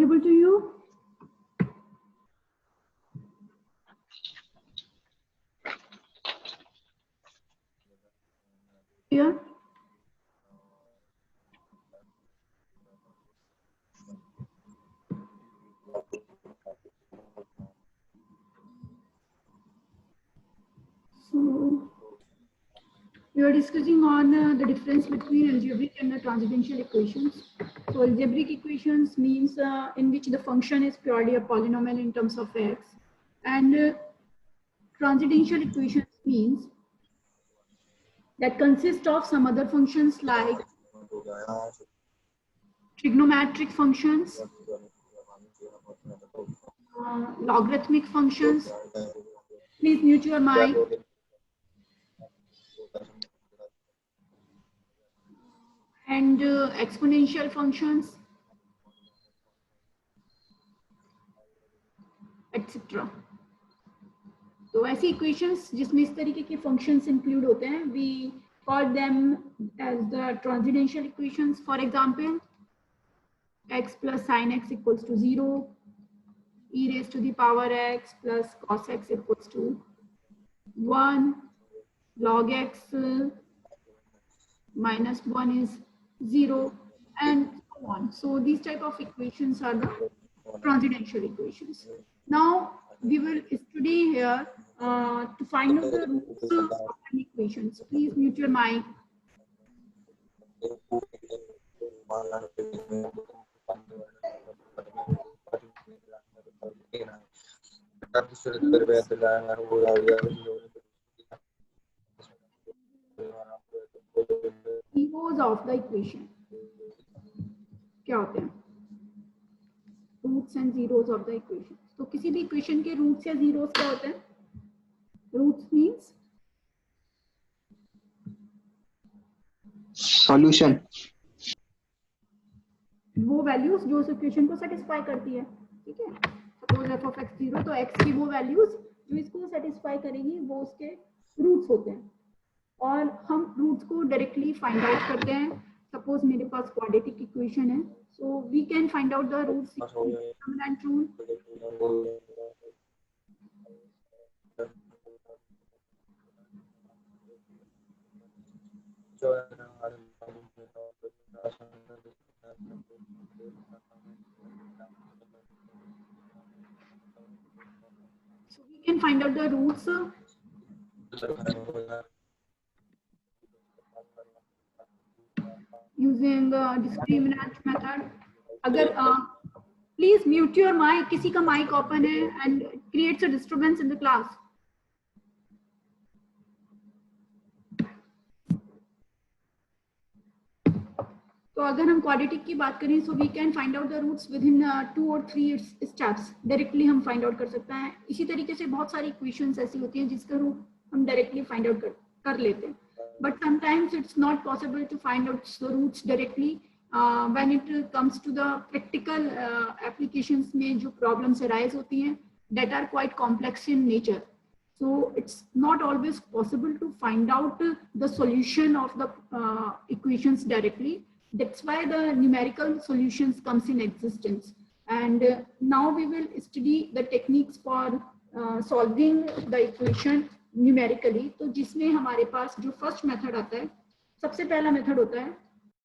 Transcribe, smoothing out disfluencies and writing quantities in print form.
audible to you? Yeah. So we are discussing on the difference between algebraic and the transcendental equations. So algebraic equations means in which the function is purely a polynomial in terms of x, and transcendental equations means that consist of some other functions like trigonometric functions, logarithmic functions. Please mute your mic. And exponential functions, etc. तो ऐसी equations जिसमें इस तरीके के functions include होते हैं, we call them as the transcendental equations. For example, x plus sin x equals to 0, e raised to the power x plus cos x equals to 1, log x minus 1 is 0, and so on. So these type of equations are the transcendental equations. Now we will study here to find out the roots of an equations. Please mute your mic. Zeros of the equation क्या होते हैं? Roots and zeros of the equation. तो किसी भी equation के roots या zeros क्या होते हैं? रूट्स मींस सॉल्यूशन, वो वैल्यूज जो उस इक्वेशन को सेटिस्फाई करती है. ठीक है, सपोज f of x 0, तो x की वो वैल्यूज जो इसको सेटिस्फाई करेगी वो उसके रूट्स होते हैं, और हम रूट्स को डायरेक्टली फाइंड आउट करते हैं. सपोज मेरे पास क्वाड्रेटिक इक्वेशन है, so we can find out the roots determinant rule. So we can find out the roots using the discriminant method. अगर please mute your mic, किसी का mic open है and creates a disturbance in the class. तो अगर हम quadratic की बात करें, so we can find out the roots within 2 और 3 स्टेप्स. डायरेक्टली हम फाइंड आउट कर सकते हैं. इसी तरीके से बहुत सारी इक्वेशंस ऐसी होती हैं जिसका रूट हम डायरेक्टली फाइंड आउट कर लेते हैं, but sometimes it's not possible to find out the roots directly. When it comes to the practical applications में जो प्रॉब्लम्स अराइज होती हैं that are quite complex in nature, so it's not always possible to find out the solution of the equations directly. That's why the numerical solutions comes in existence, and now we will study the techniques for solving the equation numerically. तो जिसमें हमारे पास जो first method आता है, सबसे पहला method होता है